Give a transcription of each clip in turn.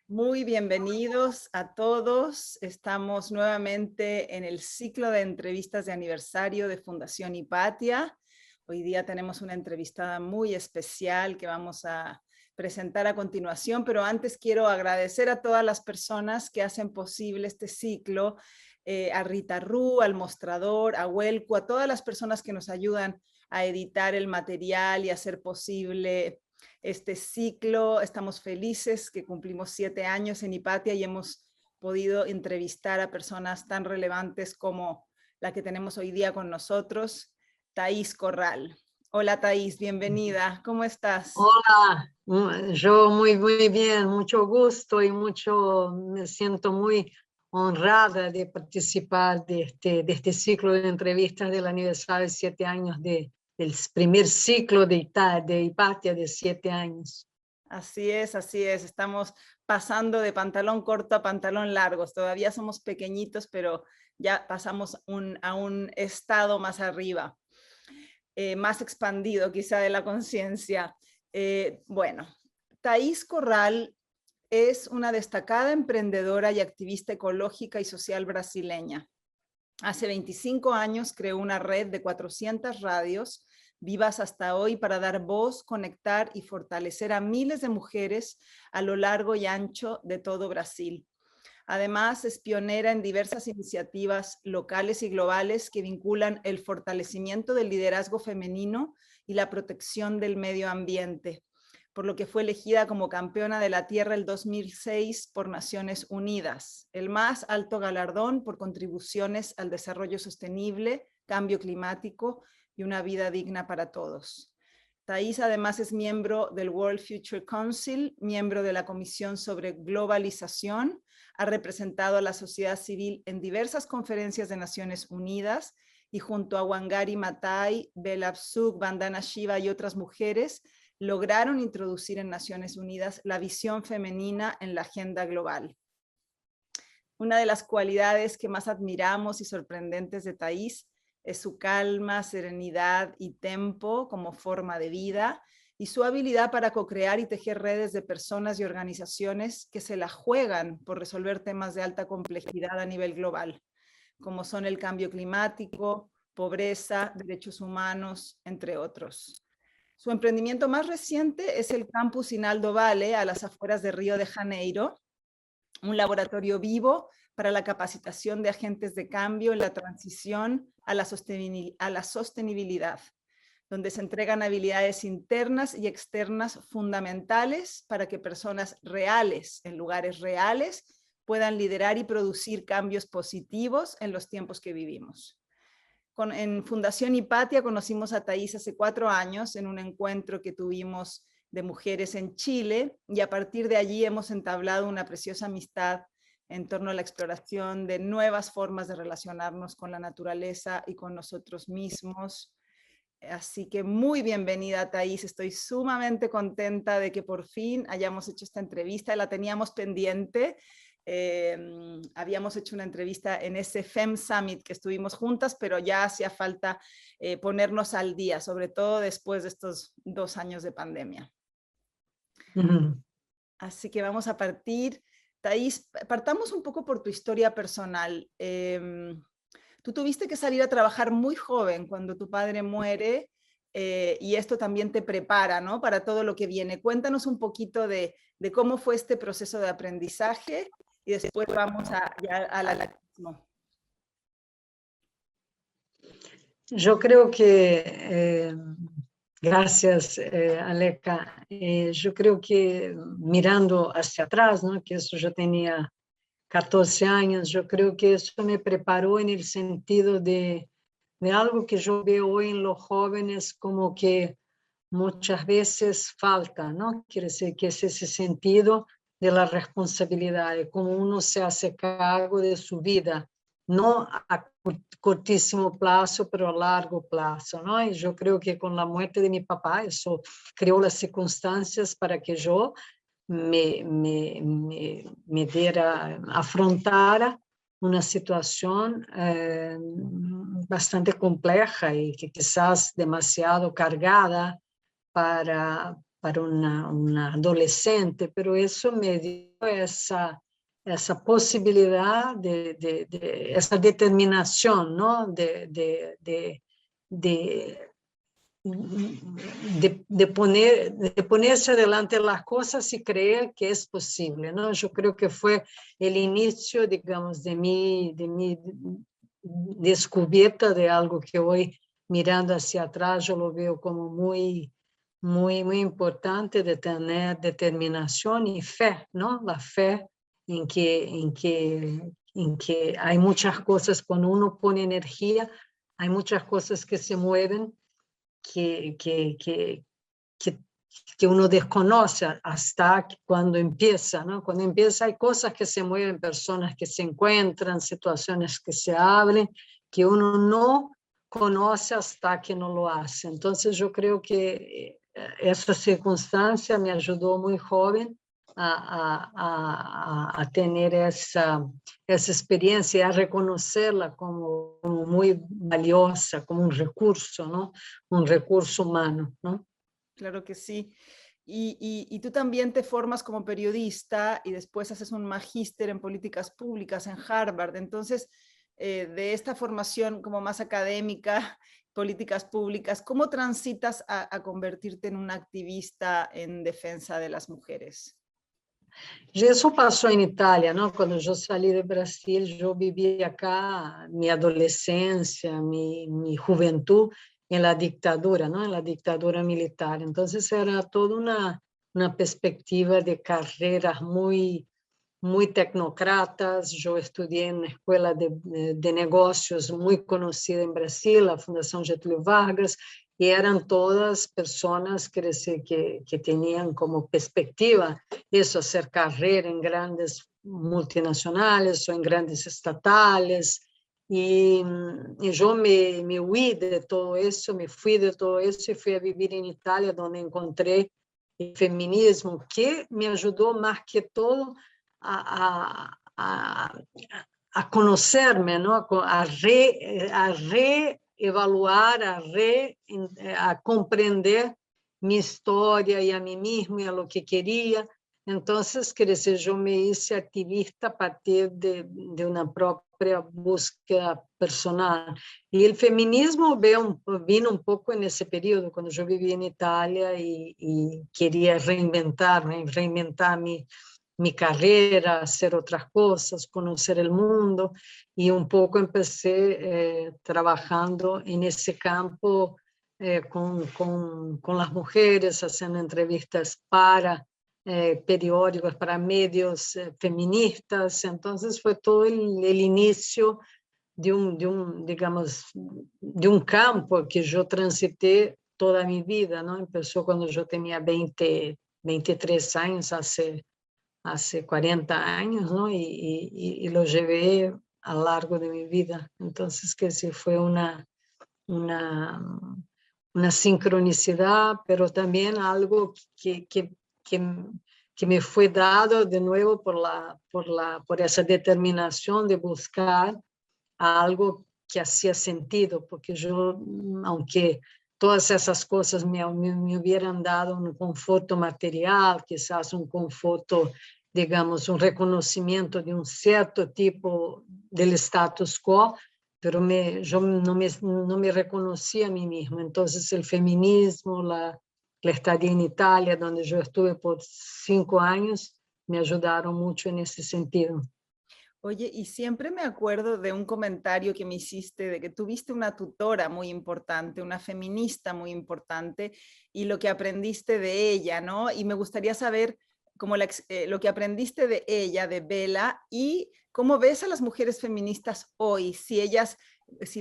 Muy bienvenidos a todos. Estamos nuevamente en el ciclo de entrevistas de aniversario de Fundación Hipatia. Hoy día tenemos una entrevistada muy especial que vamos a presentar a continuación, pero antes quiero agradecer a todas las personas que hacen posible este ciclo, a Rita Ru, al Mostrador, a Huelco, a todas las personas que nos ayudan a editar el material y hacer posible este ciclo. Estamos felices que cumplimos 7 años en Hipatia y hemos podido entrevistar a personas tan relevantes como la que tenemos hoy día con nosotros, Thais Corral. Hola Thais, bienvenida. ¿Cómo estás? Hola, yo muy bien, mucho gusto y me siento muy honrada de participar de este ciclo de entrevistas del aniversario de 7 años del primer ciclo de Hipatia de 7 años. Así es, así es. Estamos pasando de pantalón corto a pantalón largos. Todavía somos pequeñitos, pero ya pasamos a un estado más arriba. Más expandido quizá de la conciencia. Bueno, Thais Corral es una destacada emprendedora y activista ecológica y social brasileña. Hace 25 años creó una red de 400 radios vivas hasta hoy para dar voz, conectar y fortalecer a miles de mujeres a lo largo y ancho de todo Brasil. Además, es pionera en diversas iniciativas locales y globales que vinculan el fortalecimiento del liderazgo femenino y la protección del medio ambiente, por lo que fue elegida como campeona de la Tierra el 2006 por Naciones Unidas, el más alto galardón por contribuciones al desarrollo sostenible, cambio climático y una vida digna para todos. Thais además es miembro del World Future Council, miembro de la Comisión sobre Globalización, ha representado a la sociedad civil en diversas conferencias de Naciones Unidas y junto a Wangari Maathai, Bella Abzug, Vandana Shiva y otras mujeres, lograron introducir en Naciones Unidas la visión femenina en la agenda global. Una de las cualidades que más admiramos y sorprendentes de Thais es su calma, serenidad y tempo como forma de vida y su habilidad para co-crear y tejer redes de personas y organizaciones que se la juegan por resolver temas de alta complejidad a nivel global, como son el cambio climático, pobreza, derechos humanos, entre otros. Su emprendimiento más reciente es el Campus Inaldo Vale, a las afueras de Río de Janeiro, un laboratorio vivo para la capacitación de agentes de cambio en la transición a la sostenibilidad, donde se entregan habilidades internas y externas fundamentales para que personas reales, en lugares reales, puedan liderar y producir cambios positivos en los tiempos que vivimos. En Fundación Hipatia conocimos a Thais hace 4 años en un encuentro que tuvimos de mujeres en Chile y a partir de allí hemos entablado una preciosa amistad en torno a la exploración de nuevas formas de relacionarnos con la naturaleza y con nosotros mismos. Así que muy bienvenida, Thais. Estoy sumamente contenta de que por fin hayamos hecho esta entrevista. La teníamos pendiente. Habíamos hecho una entrevista en ese FEM Summit que estuvimos juntas, pero ya hacía falta ponernos al día, sobre todo después de estos 2 años de pandemia. Así que vamos a partir. Thais, partamos un poco por tu historia personal. Tú tuviste que salir a trabajar muy joven cuando tu padre muere y esto también te prepara, ¿no? Para todo lo que viene. Cuéntanos un poquito de cómo fue este proceso de aprendizaje y después vamos ya al activismo. Yo creo que, gracias, Aleca, yo creo que mirando hacia atrás, ¿no? Que eso yo tenía 14 años, yo creo que eso me preparó en el sentido de algo que yo veo hoy en los jóvenes como que muchas veces falta, ¿no? Quiere decir que es ese sentido de la responsabilidad, de cómo uno se hace cargo de su vida, no a cortísimo plazo, pero a largo plazo, ¿no? Y yo creo que con la muerte de mi papá, eso creó las circunstancias para que yo me diera, afrontara una situación bastante compleja y que quizás demasiado cargada una adolescente, pero eso me dio esa posibilidad esa determinación, ¿no? De ponerse delante de las cosas y creer que es posible, ¿no? Yo creo que fue el inicio, digamos, de mi descubierta de algo que hoy, mirando hacia atrás, yo lo veo como muy importante, de tener determinación y fe, ¿no? La fe en que hay muchas cosas, cuando uno pone energía, hay muchas cosas que se mueven que, que, que, que, que uno desconoce hasta cuando empieza, ¿no? Cuando empieza hay cosas que se mueven, personas que se encuentran, situaciones que se abren, que uno no conoce hasta que no lo hace. Entonces yo creo que esa circunstancia me ayudó muy joven a tener esa experiencia, a reconocerla como muy valiosa, como un recurso, ¿no? Un recurso humano, ¿no? Claro que sí. Y tú también te formas como periodista y después haces un magíster en políticas públicas en Harvard. Entonces, de esta formación como más académica, políticas públicas, ¿cómo transitas a convertirte en una activista en defensa de las mujeres? Isso passou em Itália, não? Quando eu saí do Brasil, eu vivi acá minha adolescência, minha juventude em la ditadura, não? Em la ditadura militar. Então, era toda uma perspectiva de carreiras muito tecnocratas. Eu estudei na escola de negócios muito conhecida em Brasil, a Fundação Getúlio Vargas, y eran todas personas que tenían como perspectiva eso, hacer carrera en grandes multinacionales o en grandes estatales. Y yo me huí de todo eso, me fui de todo eso y fui a vivir en Italia, donde encontré el feminismo, que me ayudó más que todo a conocerme, ¿no? a reevaluar, a compreender mi historia y a mí mismo y a lo que quería. Entonces, quer dizer, yo me hice activista a partir de una propia búsqueda personal. Y el feminismo vino un poco en ese periodo, cuando yo vivía en Italia y quería reinventarme, reinventar mi carrera, hacer otras cosas, conocer el mundo, y un poco empecé trabajando en ese campo con las mujeres, haciendo entrevistas para periódicos, para medios feministas. Entonces fue todo el inicio digamos, de un campo que yo transité toda mi vida, ¿no? Empezó cuando yo tenía 23 años, hace 40 años, ¿no? Y lo llevé a lo largo de mi vida. Entonces, que sí, fue una, una sincronicidad, pero también algo que me fue dado de nuevo por esa determinación de buscar algo que hacía sentido, porque yo, aunque todas essas coisas me hubieran dado um conforto material, quizás um conforto, digamos, um reconhecimento de um certo tipo de status quo, pero eu não me reconhecia a mim mesma. Então, o feminismo, a estadia em Itália, onde eu estive por 5 anos, me ajudaram muito nesse sentido. Oye, y siempre me acuerdo de un comentario que me hiciste de que tuviste una tutora muy importante, una feminista muy importante, y lo que aprendiste de ella, ¿no? Y me gustaría saber como lo que aprendiste de ella, de Bella, y cómo ves a las mujeres feministas hoy, si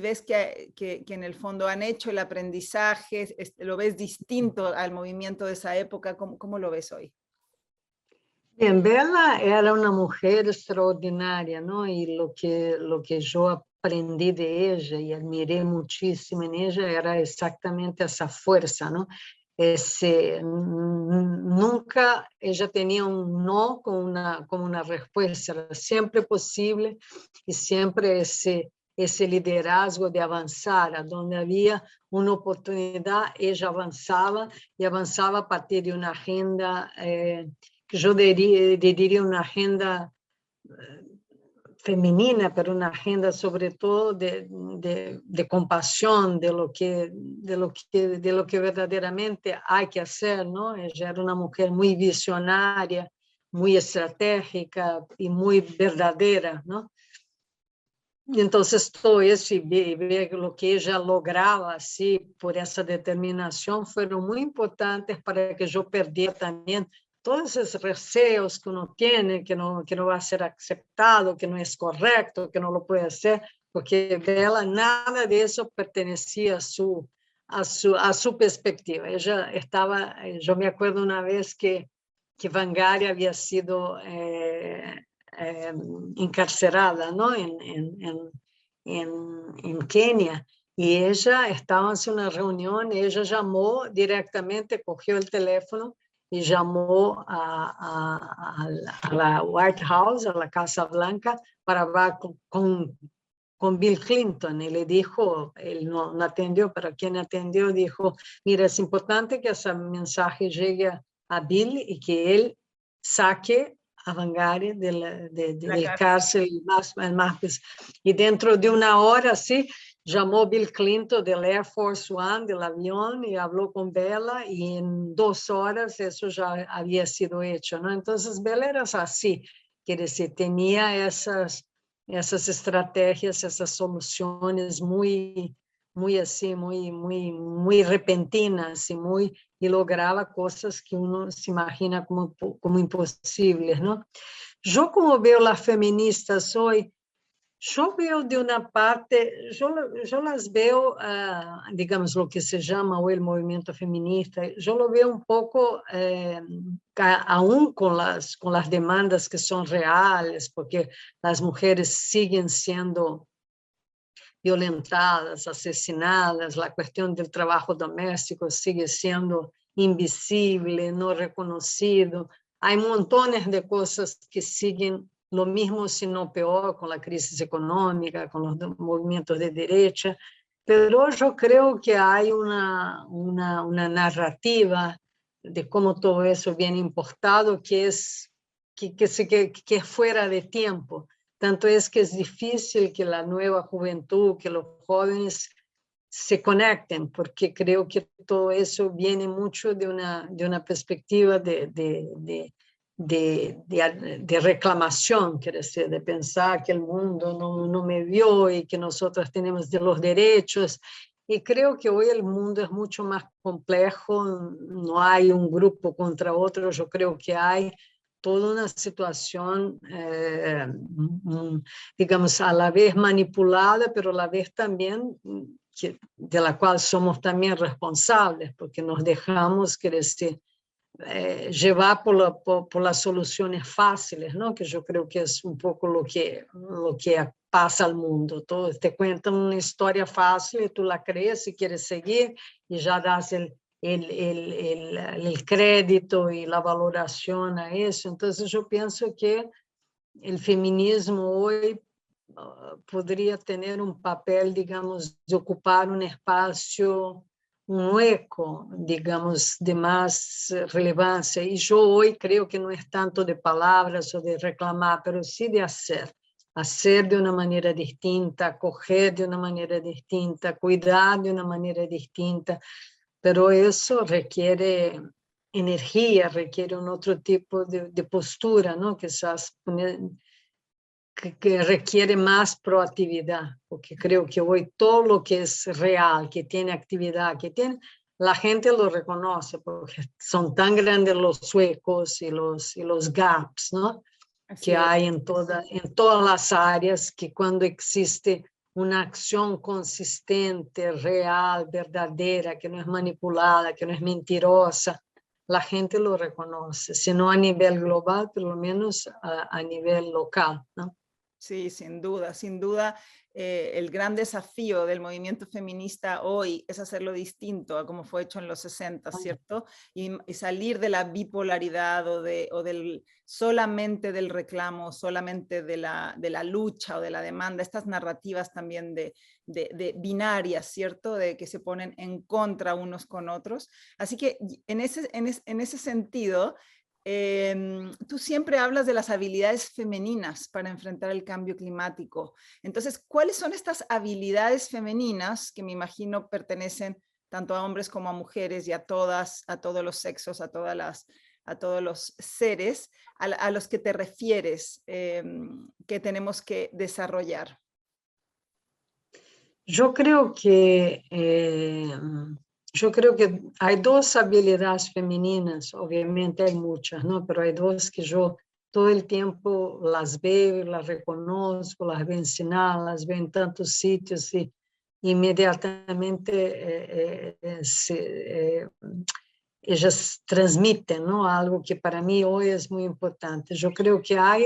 ves que en el fondo han hecho el aprendizaje, lo ves distinto al movimiento de esa época, ¿cómo lo ves hoy? Bien, Bella era una mujer extraordinaria, ¿no? Y lo que yo aprendí de ella y admiré muchísimo en ella era exactamente esa fuerza, ¿no? Nunca ella tenía un no como una respuesta, era siempre posible y siempre esse liderazgo de avançar, onde havia uma oportunidade, ela avançava a partir de uma agenda, que eu diria uma agenda feminina, pero una agenda sobre todo de compasión de lo que verdaderamente hay que hacer, ¿no? Ella era una mujer muy visionaria, muy estratégica y muy verdadera, ¿no? Entonces, todo eso y ver lo que ella lograba así, por esa determinación, fueron muy importantes para que yo perdiera también todos esos receos que uno tiene, que no va a ser aceptado, que no es correcto, que no lo puede hacer, porque Bella, nada de eso pertenecía a su perspectiva. Ella estaba, yo me acuerdo una vez que Wangari había sido encarcerada, ¿no? en Kenia, y ella estaba en una reunión, y ella llamó directamente, cogió el teléfono y llamó a la White House, a la Casa Blanca, para hablar con Bill Clinton, y le dijo, él no atendió, pero quien atendió dijo, mira, es importante que ese mensaje llegue a Bill y que él saque a Wangari del cárcel y dentro de una hora, sí, llamó Bill Clinton del Air Force One, del avión, y habló con Bella, y en 2 horas eso ya había sido hecho, ¿no? Entonces, Bella era así, quiere decir, tenía esas estrategias, esas soluciones muy así, muy repentinas y lograba cosas que uno se imagina como imposibles, ¿no? Yo, como veo las feministas hoy, yo veo de una parte, yo las veo, digamos, lo que se llama hoy el movimiento feminista, yo lo veo un poco, aún con las demandas que son reales, porque las mujeres siguen siendo violentadas, asesinadas, la cuestión del trabajo doméstico sigue siendo invisible, no reconocido. Hay montones de cosas que siguen lo mismo, sino peor, con la crisis económica, con los movimientos de derecha, pero yo creo que hay una narrativa de cómo todo eso viene importado que es fuera de tiempo. Tanto es que es difícil que la nueva juventud, que los jóvenes se conecten, porque creo que todo eso viene mucho de una perspectiva de reclamación, quiere decir, de pensar que el mundo no me vio y que nosotros tenemos de los derechos. Y creo que hoy el mundo es mucho más complejo, no hay un grupo contra otro, yo creo que hay toda una situación, digamos, a la vez manipulada, pero a la vez también de la cual somos también responsables, porque nos dejamos, quiere decir, llevar por las soluciones fáciles, ¿no? Que yo creo que es un poco lo que pasa al mundo. Todos te cuentan una historia fácil y tú la crees y quieres seguir y ya das el crédito y la valoración a eso. Entonces yo pienso que el feminismo hoy podría tener un papel, digamos, de ocupar un espacio, un hueco, digamos, de más relevancia. Y yo hoy creo que no es tanto de palabras o de reclamar, pero sí de hacer de una manera distinta, acoger de una manera distinta, cuidar de una manera distinta. Pero eso requiere energía, requiere un otro tipo de postura, ¿no? Quizás que requiere más proactividad, porque creo que hoy todo lo que es real, que tiene actividad, la gente lo reconoce, porque son tan grandes los huecos y los gaps, ¿no? Que hay en todas las áreas, que cuando existe una acción consistente, real, verdadera, que no es manipulada, que no es mentirosa, la gente lo reconoce, si no a nivel global, por lo menos a nivel local, ¿no? Sí, sin duda, sin duda. El gran desafío del movimiento feminista hoy es hacerlo distinto a como fue hecho en los 60, ¿cierto? Y salir de la bipolaridad o del solamente del reclamo, solamente de la lucha o de la demanda, estas narrativas también de binarias, ¿cierto? De que se ponen en contra unos con otros. Así que en ese sentido, tú siempre hablas de las habilidades femeninas para enfrentar el cambio climático. Entonces, ¿cuáles son estas habilidades femeninas que me imagino pertenecen tanto a hombres como a mujeres y a todas, a todos los sexos, a todos los seres a los que te refieres que tenemos que desarrollar? Yo creo que yo creo que hay dos habilidades femeninas, obviamente hay muchas, ¿no? Pero hay dos que yo todo el tiempo las veo, las reconozco, las veo en Sinal, las veo en tantos sitios y inmediatamente ellas transmiten, ¿no? Algo que para mí hoy es muy importante. Yo creo que hay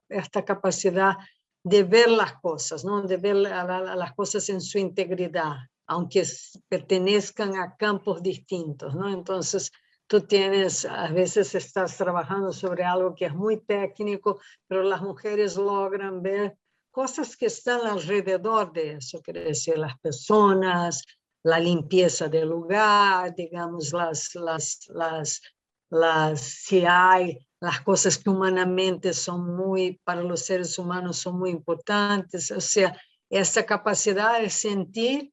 esta capacidad de ver las cosas, ¿no? De ver las cosas en su integridad, aunque pertenezcan a campos distintos, ¿no? Entonces, tú tienes, a veces estás trabajando sobre algo que es muy técnico, pero las mujeres logran ver cosas que están alrededor de eso, quiere decir, las personas, la limpieza del lugar, digamos, si hay las cosas que humanamente son muy, para los seres humanos son muy importantes, o sea, esa capacidad de sentir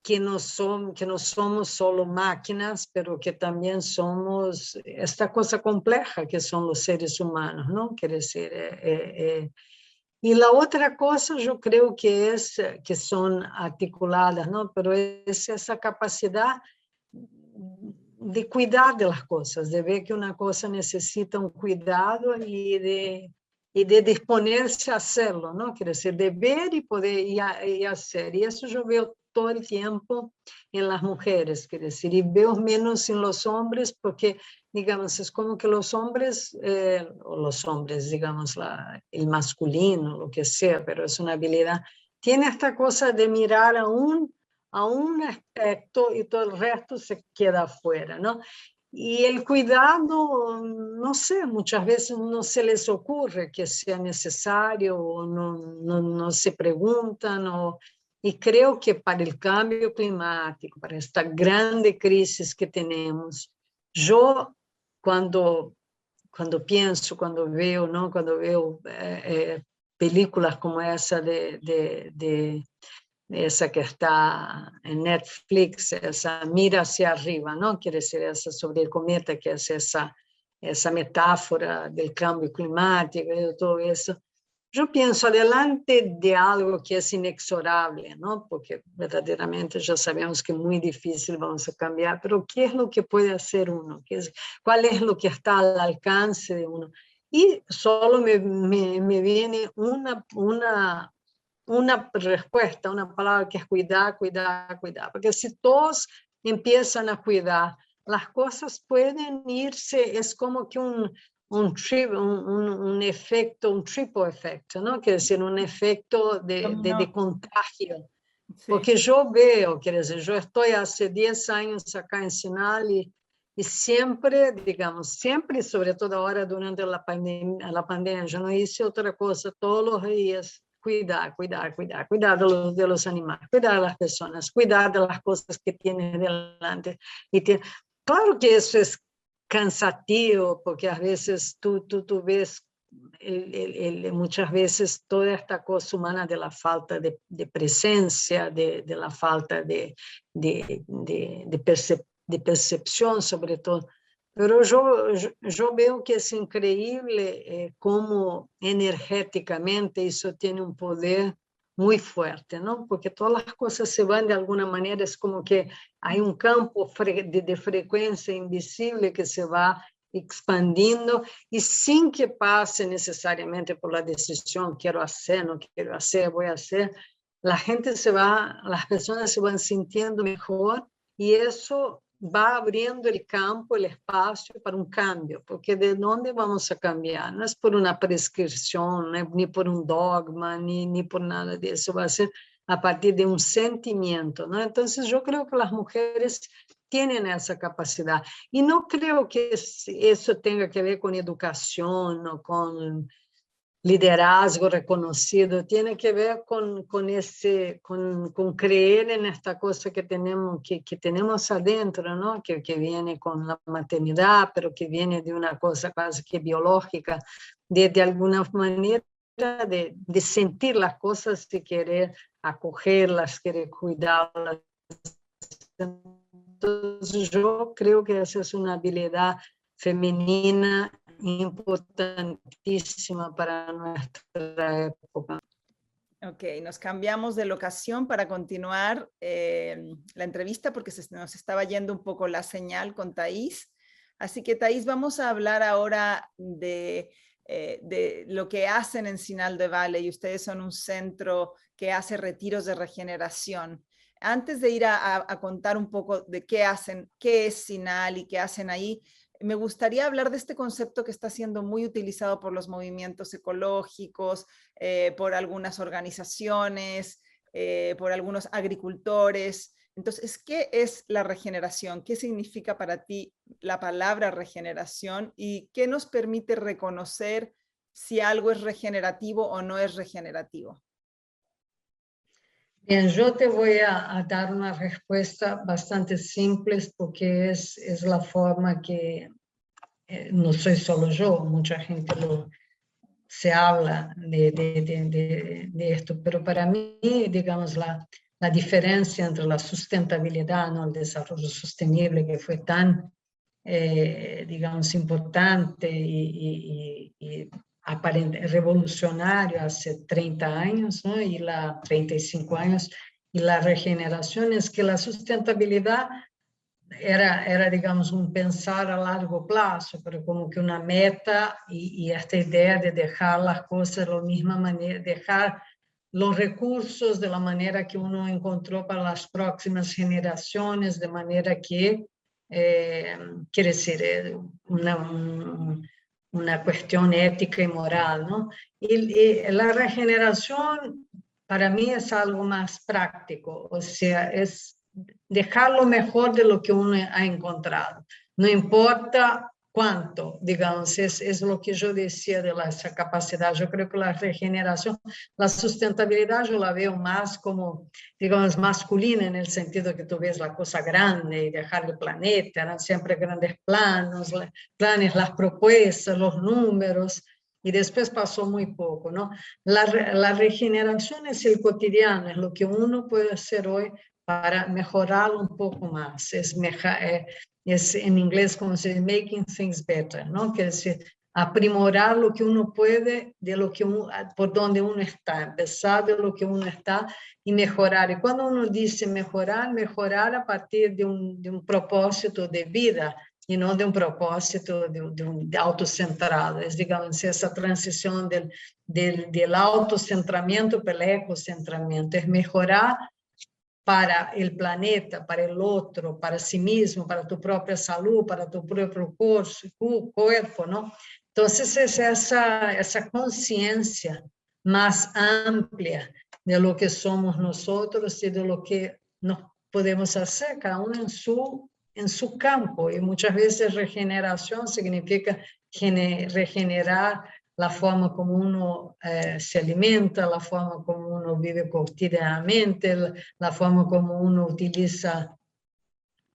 que no somos solo máquinas, pero que también somos esta cosa compleja que son los seres humanos, ¿no? Quiere decir, y la otra cosa yo creo que es que son articuladas, ¿no? Pero es esa capacidad de cuidar de las cosas, de ver que una cosa necesita un cuidado y de disponerse a hacerlo, ¿no? Quiere decir, de ver y poder y hacer. Y eso yo veo todo el tiempo en las mujeres, quiere decir, y veo menos en los hombres porque, digamos, es como que los hombres, digamos, el masculino, lo que sea, pero es una habilidad, tiene esta cosa de mirar a un aspecto y todo el resto se queda afuera, ¿no? Y el cuidado, no sé, muchas veces no se les ocurre que sea necesario o no se preguntan. Y creo que para el cambio climático, para esta grande crisis que tenemos, yo cuando pienso, cuando veo, ¿no? Cuando veo películas como esa esa que está en Netflix, esa Mira hacia arriba, ¿no? Quiere decir esa sobre el cometa, que es esa metáfora del cambio climático y todo eso. Yo pienso adelante de algo que es inexorable, ¿no? Porque verdaderamente ya sabemos que es muy difícil vamos a cambiar, pero ¿qué es lo que puede hacer uno? ¿Cuál es lo que está al alcance de uno? Y solo me viene una respuesta, una palabra que es cuidar, cuidar, cuidar. Porque si todos empiezan a cuidar, las cosas pueden irse, es como que un efecto, un triple efecto, ¿no? Quiere decir, un efecto de contagio. Sí. Porque yo veo, quiere decir, yo estoy hace 10 años acá en Sinal y siempre, digamos, siempre, sobre todo ahora durante la pandemia, yo no hice otra cosa todos los días. Cuidar, cuidar, cuidar, cuidar de los animales, cuidar de las personas, cuidar de las cosas que tienes delante. Claro que eso es cansativo, porque a veces tú ves muchas veces toda esta cosa humana de la falta de presencia, de la falta de percepción sobre todo. Pero yo veo que es increíble cómo energéticamente eso tiene un poder muy fuerte, ¿no? Porque todas las cosas se van de alguna manera, es como que hay un campo de frecuencia invisible que se va expandiendo y sin que pase necesariamente por la decisión, quiero hacer, no quiero hacer, voy a hacer, las personas se van sintiendo mejor y eso va abriendo el campo, el espacio para un cambio, porque ¿de dónde vamos a cambiar? No es por una prescripción, ni por un dogma, ni por nada de eso, va a ser a partir de un sentimiento, ¿no? Entonces yo creo que las mujeres tienen esa capacidad y no creo que eso tenga que ver con educación o con liderazgo reconocido, tiene que ver con creer en esta cosa que tenemos adentro, ¿no? Que viene con la maternidad, pero que viene de una cosa casi que biológica, de alguna manera de sentir las cosas y querer acogerlas, querer cuidarlas. Entonces yo creo que esa es una habilidad femenina importantísima para nuestra época. Ok, nos cambiamos de locación para continuar la entrevista porque nos estaba yendo un poco la señal con Thais. Así que Thais, vamos a hablar ahora de lo que hacen en Sinal de Valle, y ustedes son un centro que hace retiros de regeneración. Antes de ir a contar un poco de qué hacen, qué es Sinal y qué hacen ahí, me gustaría hablar de este concepto que está siendo muy utilizado por los movimientos ecológicos, por algunas organizaciones, por algunos agricultores. Entonces, ¿qué es la regeneración? ¿Qué significa para ti la palabra regeneración? ¿Y qué nos permite reconocer si algo es regenerativo o no es regenerativo? Bien, yo te voy a dar una respuesta bastante simple porque es la forma que, no soy solo yo, mucha gente se habla de esto, pero para mí, digamos, la diferencia entre la sustentabilidad, ¿no? El desarrollo sostenible que fue tan, digamos, importante y aparente, revolucionario hace 30 años, ¿no? 35 años, y la regeneración es que la sustentabilidad era, digamos, un pensar a largo plazo, pero como que una meta y esta idea de dejar las cosas de la misma manera, dejar los recursos de la manera que uno encontró para las próximas generaciones, de manera que, quiere decir, una cuestión ética y moral, ¿no? Y la regeneración para mí es algo más práctico, o sea, es dejar lo mejor de lo que uno ha encontrado. No importa cuánto, digamos, es lo que yo decía de esa capacidad. Yo creo que la regeneración, la sustentabilidad, yo la veo más como, digamos, masculina en el sentido que tú ves la cosa grande y dejar el planeta, eran siempre grandes planes, las propuestas, los números, y después pasó muy poco, ¿no? La regeneración es el cotidiano, es lo que uno puede hacer hoy para mejorarlo un poco más. Es en inglés como se dice, making things better, ¿no? Quiere decir, aprimorar lo que uno puede de lo que por donde uno está, empezar de lo que uno está y mejorar. Y cuando uno dice mejorar, mejorar a partir de un propósito de vida y no de un propósito de autocentrado. Es, digamos, esa transición del autocentramiento para el ecocentramiento. Es mejorar para el planeta, para el otro, para sí mismo, para tu propia salud, para tu propio cuerpo, ¿no? Entonces es esa conciencia más amplia de lo que somos nosotros y de lo que nos podemos hacer, cada uno en su campo. Y muchas veces regeneración significa regenerar la forma como uno se alimenta, la forma como uno vive cotidianamente, la forma como uno utiliza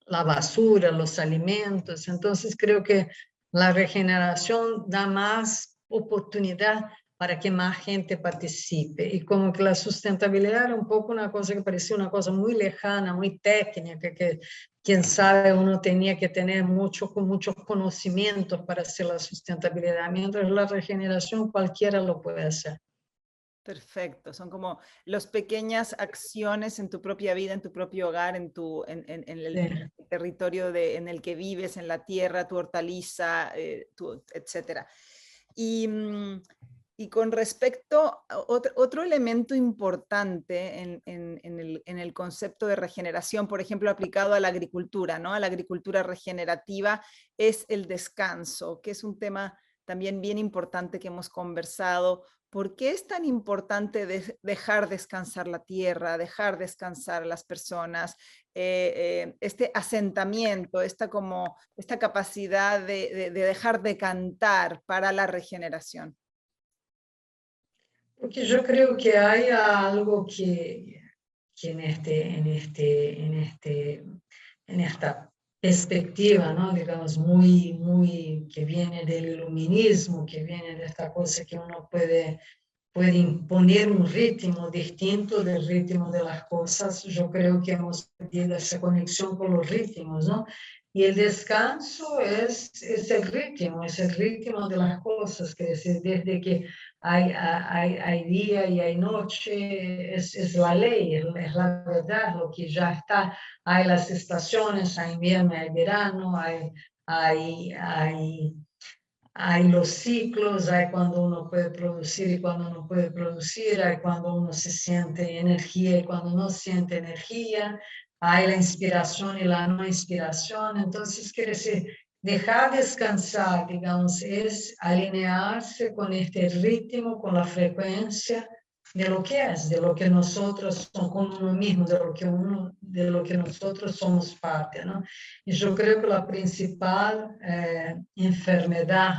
la basura, los alimentos. Entonces creo que la regeneración da más oportunidad para que más gente participe. Y como que la sustentabilidad era un poco una cosa que parecía una cosa muy lejana, muy técnica, que quién sabe uno tenía que tener muchos conocimientos para hacer la sustentabilidad, mientras la regeneración cualquiera lo puede hacer. Perfecto, son como las pequeñas acciones en tu propia vida, en tu propio hogar, en el territorio en el que vives, en la tierra, tu hortaliza, etcétera. Y Y con respecto a otro elemento importante en el concepto de regeneración, por ejemplo, aplicado a la agricultura, ¿no? A la agricultura regenerativa, es el descanso, que es un tema también bien importante que hemos conversado. ¿Por qué es tan importante dejar descansar la tierra, dejar descansar a las personas? Este asentamiento, esta capacidad de dejar de cantar para la regeneración. Porque yo creo que hay algo que en esta perspectiva, ¿no? Digamos, muy que viene del iluminismo, que viene de esta cosa que uno puede imponer un ritmo distinto del ritmo de las cosas. Yo creo que hemos perdido esa conexión con los ritmos, ¿no? Y el descanso es el ritmo de las cosas, que decir, desde que hay día y hay noche, es la ley, es la verdad, lo que ya está. Hay las estaciones, hay invierno, hay verano, hay los ciclos, hay cuando uno puede producir y cuando no puede producir, hay cuando uno se siente energía y cuando no siente energía, hay la inspiración y la no inspiración. Entonces, quiere decir, dejar descansar, digamos, es alinearse con este ritmo, con la frecuencia de lo que es, de lo que nosotros somos con uno mismo, de lo que nosotros somos parte, ¿no? Y yo creo que la principal enfermedad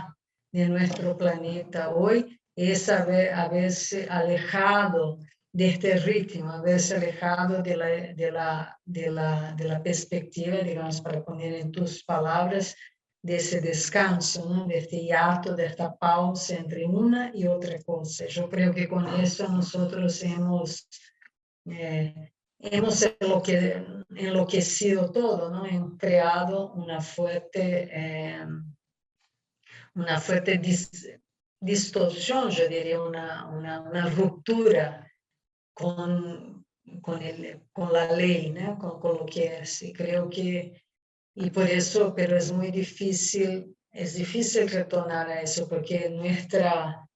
de nuestro planeta hoy es haberse alejado de este ritmo, haberse alejado de la perspectiva, digamos, para poner en tus palabras, de ese descanso, ¿no? De este hiato, de esta pausa entre una y otra cosa. Yo creo que con eso nosotros hemos enloquecido todo, ¿no? Hemos creado una fuerte distorsión, yo diría, una ruptura con la ley, ¿no? Con lo que es. Y creo que, y por eso, pero es difícil retornar a eso, porque nuestra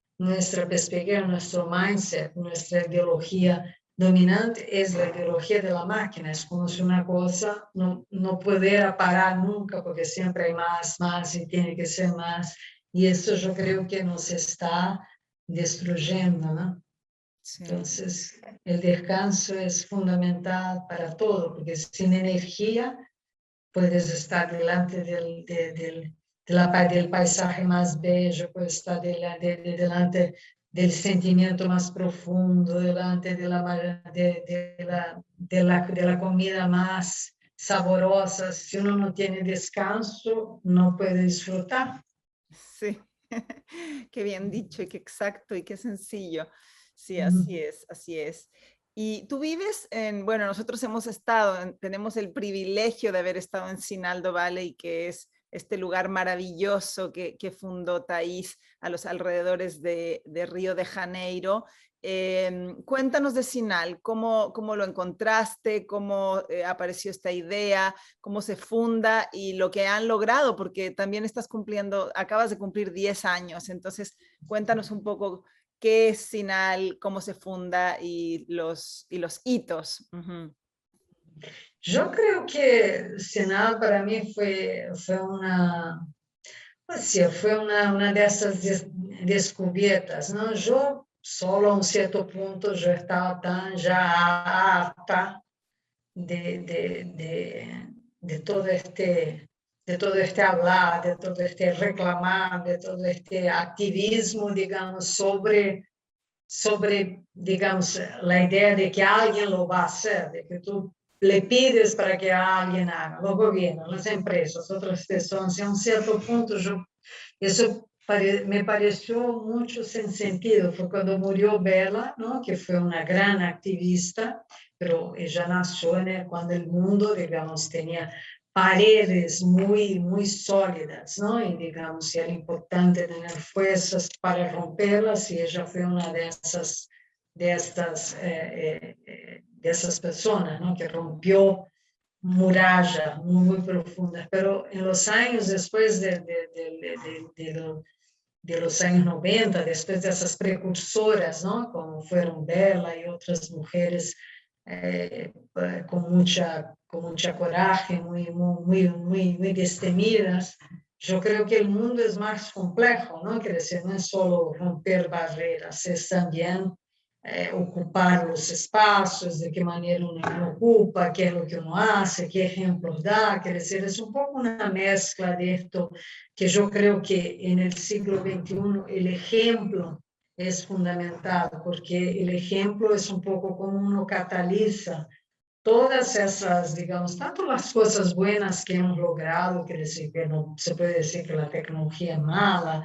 perspectiva, nuestro mindset, nuestra ideología dominante es la ideología de la máquina. Es como si una cosa no pudiera parar nunca, porque siempre hay más y tiene que ser más. Y eso yo creo que nos está destruyendo, ¿no? Sí. Entonces, el descanso es fundamental para todo, porque sin energía puedes estar delante del paisaje más bello, puedes estar delante del sentimiento más profundo, delante de la comida más saborosa. Si uno no tiene descanso, no puede disfrutar. Sí, qué bien dicho y qué exacto y qué sencillo. Sí, así es, así es. Y tú vives bueno, nosotros hemos estado, tenemos el privilegio de haber estado en Sinaldo Valley, que es este lugar maravilloso que fundó Thaís a los alrededores de Río de Janeiro. Cuéntanos de Sinal, ¿cómo lo encontraste? ¿Cómo apareció esta idea? ¿Cómo se funda? Y lo que han logrado, porque también acabas de cumplir 10 años. Entonces, cuéntanos un poco qué es Sinal, cómo se funda y los hitos. Uh-huh. Yo creo que Sinal para mí fue una de esas descubiertas, ¿no? Yo solo a un cierto punto yo estaba tan ya harta de todo este hablar, de todo este reclamar, de todo este activismo, digamos, sobre, digamos, la idea de que alguien lo va a hacer, de que tú le pides para que alguien haga, los gobiernos, las empresas, otras personas. A un cierto punto, eso me pareció mucho sin sentido. Fue cuando murió Bella, ¿no? Que fue una gran activista, pero ella nació cuando el mundo, digamos, tenía paredes muy sólidas, ¿no? Y digamos, era importante tener fuerzas para romperlas, y ella fue una de esas personas, ¿no? Que rompió murallas muy profundas. Pero en los años después de los años 90, después de esas precursoras, ¿no? Como fueron Bella y otras mujeres con mucha coraje, muy destemidas. Yo creo que el mundo es más complejo, ¿no? Quiere decir, no es solo romper barreras, es también ocupar los espacios, de qué manera uno ocupa, qué es lo que uno hace, qué ejemplos da. Quiere decir, es un poco una mezcla de esto que yo creo que en el siglo XXI el ejemplo es fundamental, porque el ejemplo es un poco como uno cataliza todas esas, digamos, tanto las cosas buenas que hemos logrado, que decir que no se puede decir que la tecnología es mala,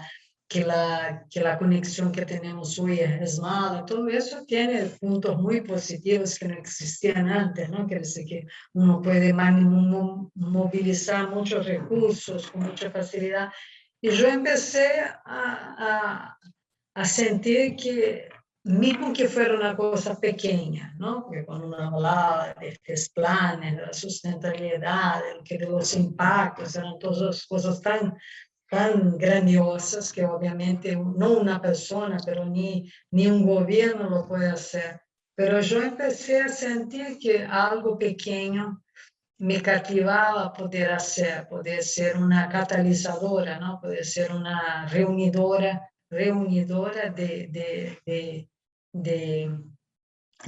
que la conexión que tenemos hoy es mala, todo eso tiene puntos muy positivos que no existían antes, ¿no? Quiere decir que uno puede movilizar muchos recursos con mucha facilidad. Y yo empecé a sentir que, mismo que fuera una cosa pequeña, ¿no? Porque cuando uno hablaba de estos planes, de la sustentabilidad, de los impactos, eran todas cosas tan grandiosas que obviamente no una persona, pero ni un gobierno lo puede hacer. Pero yo empecé a sentir que algo pequeño me cativaba poder ser una catalizadora, ¿no? Poder ser una reunidora de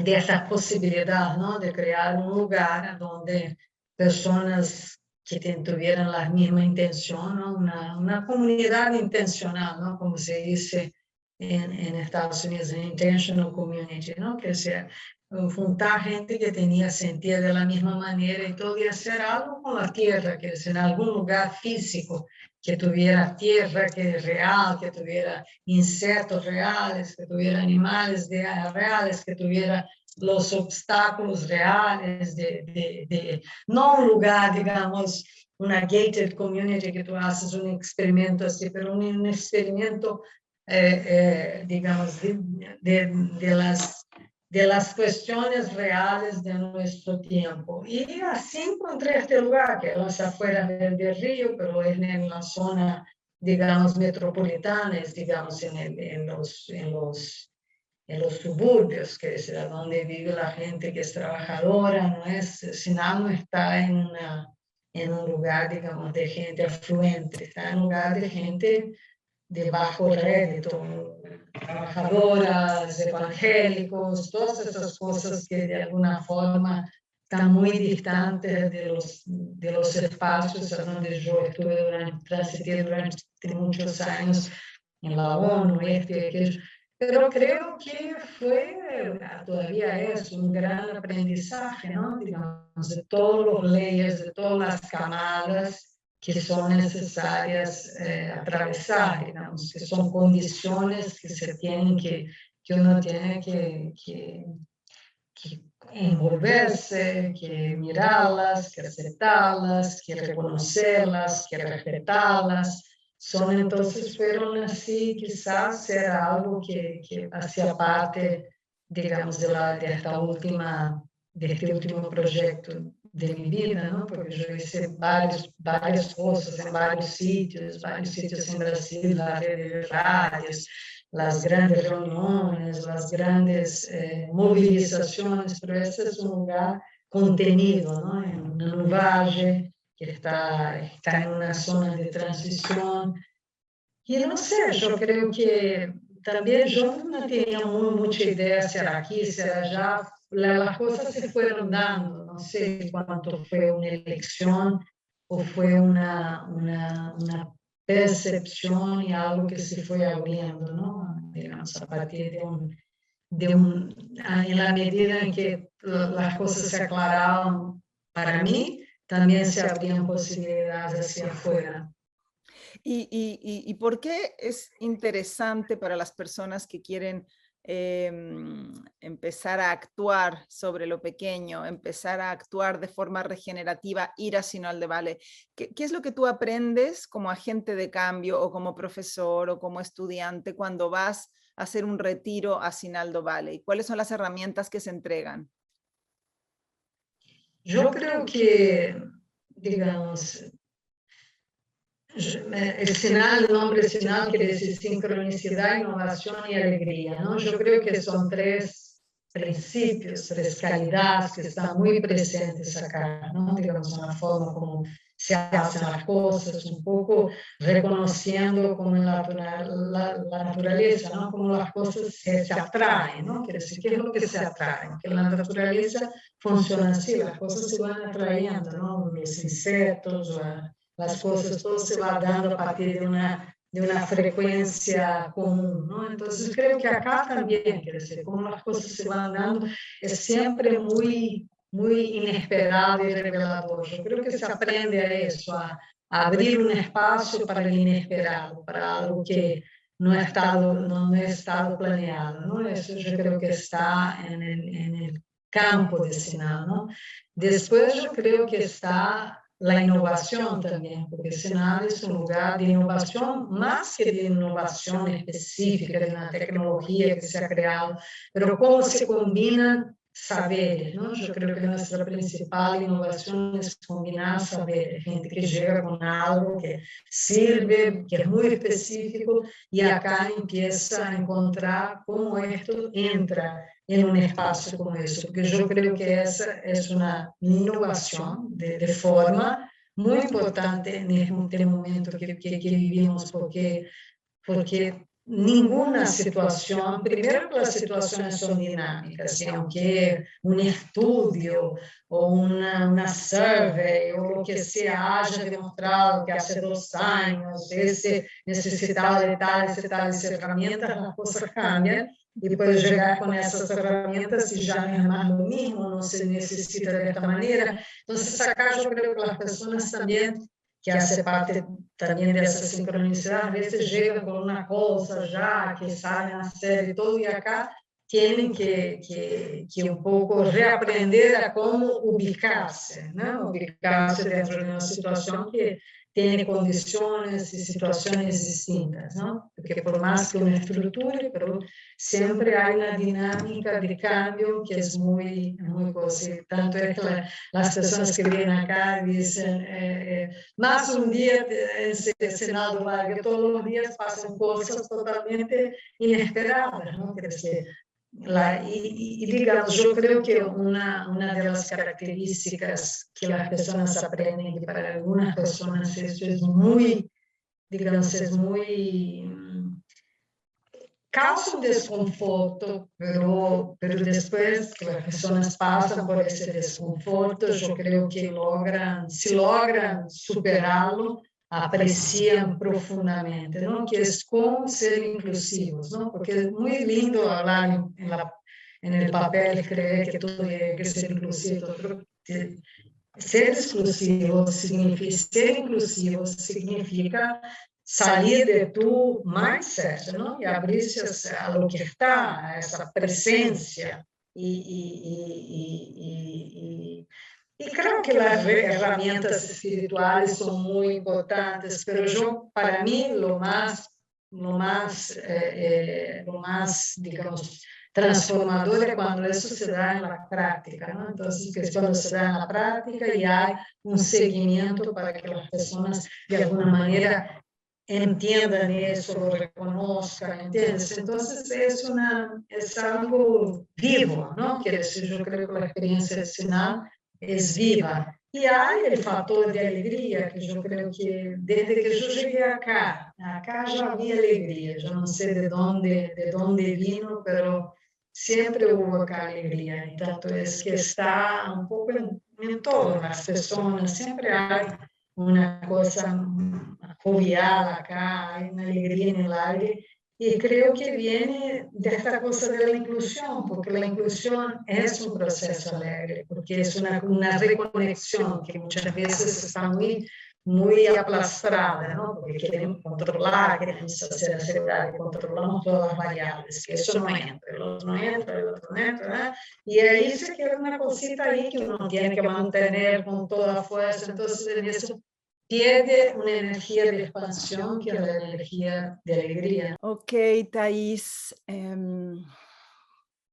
esa posibilidad, ¿no? De crear un lugar donde personas que tuvieran la misma intención, ¿no? Una comunidad intencional, ¿no? Como se dice en Estados Unidos, intentional community, ¿no? Que sea juntar gente que tenía sentido de la misma manera y todo, y hacer algo con la tierra, que es en algún lugar físico, que tuviera tierra que es real, que tuviera insectos reales, que tuviera animales reales, que tuviera los obstáculos reales, no un lugar, digamos, una gated community que tú haces un experimento así, pero un experimento, digamos, de las cuestiones reales de nuestro tiempo. Y así encontré este lugar, que es afuera del río, pero es en la zona, digamos, metropolitana, es, digamos, en los suburbios, que es donde vive la gente que es trabajadora, no es, sino no está en un lugar, digamos, de gente afluente, está en un lugar de gente de bajo rédito, trabajadoras, evangélicos, todas esas cosas que de alguna forma están muy distantes de los espacios donde yo transité durante muchos años en la ONU, aquello. Pero creo que todavía es un gran aprendizaje, ¿no? Digamos, de todos los leyes, de todas las camadas que son necesarias atravesar, digamos, que son condiciones que uno tiene que envolverse, que mirarlas, que aceptarlas, que reconocerlas, que respetarlas. Fueron así, quizás era algo que hacía parte, digamos, de este último proyecto de mi vida, ¿no? Porque yo hice varias cosas en varios sitios en Brasil, la red de radios, las grandes reuniones, las grandes movilizaciones, pero este es un lugar contenido, ¿no? En una nubagem que está en una zona de transición. Y no sé, yo creo que también yo no tenía mucha idea si era aquí, si era allá. Las cosas se fueron dando, no sé cuánto fue una elección o fue una percepción y algo que se fue abriendo, ¿no? Digamos, a partir en la medida en que las cosas se aclaraban para mí, también se abrían posibilidades hacia afuera. ¿Y por qué es interesante para las personas que quieren empezar a actuar sobre lo pequeño, empezar a actuar de forma regenerativa, ir a Sinaldo Valley? ¿Qué es lo que tú aprendes como agente de cambio o como profesor o como estudiante cuando vas a hacer un retiro a Sinaldo Valley? ¿Cuáles son las herramientas que se entregan? Yo creo que, digamos, el sinal, el nombre sinal quiere decir sincronicidad, innovación y alegría, ¿no? Yo creo que son tres principios, tres calidades que están muy presentes acá, ¿no? Digamos, en la forma como se hacen las cosas, un poco reconociendo como la naturaleza, ¿no? Como las cosas se atraen, ¿no? Quiere decir, ¿qué es lo que se atrae? Que la naturaleza funciona así, las cosas se van atrayendo, ¿no? Los insectos, las cosas, todo se va dando a partir de una frecuencia común, ¿no? Entonces creo que acá también, quiere decir, como las cosas se van dando, es siempre muy inesperado y revelador. Yo creo que se aprende a eso, a abrir un espacio para el inesperado, para algo que no ha estado planeado, ¿no? Eso yo creo que está en el campo de Sinal, ¿no? Después yo creo que está la innovación también, porque Sinal es un lugar de innovación, más que de innovación específica de una tecnología que se ha creado, pero cómo se combinan saberes, ¿no? Yo creo que nuestra principal innovación es combinar saberes, gente que llega con algo que sirve, que es muy específico, y acá empieza a encontrar cómo esto entra en un espacio como ese, porque yo creo que esa es una innovación de forma muy importante en este momento que vivimos, porque ninguna situación, primero que las situaciones son dinámicas, y aunque un estudio o una survey o lo que sea haya demostrado que hace 2 años ese necesitaba de tales herramientas, las cosas cambian y puedes llegar con esas herramientas y ya no es más lo mismo, no se necesita de esta manera. Entonces acá yo creo que las personas también que hace parte también de esa sincronicidad, a veces llegan con una cosa ya que saben hacer y todo, y acá tienen que un poco reaprender a cómo ubicarse, ¿no? Ubicarse dentro de una situación que tiene condiciones y situaciones distintas, ¿no? Porque por más que una estructura, pero siempre hay una dinámica de cambio que es muy posible. Tanto es que las personas que vienen acá dicen, más un día en Senado Vargas, todos los días pasan cosas totalmente inesperadas, ¿no? Quiere decir, digamos, yo creo que una de las características que las personas aprenden, y para algunas personas eso es muy, digamos, es muy, causa un desconforto, pero después que las personas pasan por ese desconforto, yo creo que si logran superarlo, aprecian profundamente, ¿no? Que es cómo ser inclusivos, ¿no? Porque es muy lindo hablar en el papel, creer que todo tiene que ser inclusivo, pero ser inclusivo significa salir de tu mindset, ¿no? Y abrirse a lo que está, a esa presencia. Y creo que las herramientas espirituales son muy importantes, pero para mí, lo más, digamos, transformador es cuando eso se da en la práctica, ¿no? Entonces, que es cuando se da en la práctica y hay un seguimiento para que las personas de alguna manera entiendan eso, lo reconozcan, ¿entiendes? Entonces es algo vivo, ¿no? Quiere decir, yo creo que la experiencia final es viva. Y hay el factor de alegría, que yo creo que desde que yo llegué acá ya había alegría, yo no sé de dónde vino, pero siempre hubo acá alegría, y tanto es que está un poco en todas las personas, siempre hay una cosa jovial acá, hay una alegría en el aire, y creo que viene de esta cosa de la inclusión, porque la inclusión es un proceso alegre, porque es una reconexión que muchas veces está muy aplastrada, ¿no? Porque queremos controlar, queremos hacer acelerar, controlamos todas las variables, que eso no entra, el otro no entra, el otro no entra, ¿no? Y ahí se queda una cosita ahí que uno tiene que mantener con toda fuerza, entonces en eso pierde una energía de expansión que es la energía de alegría. Ok, Thais.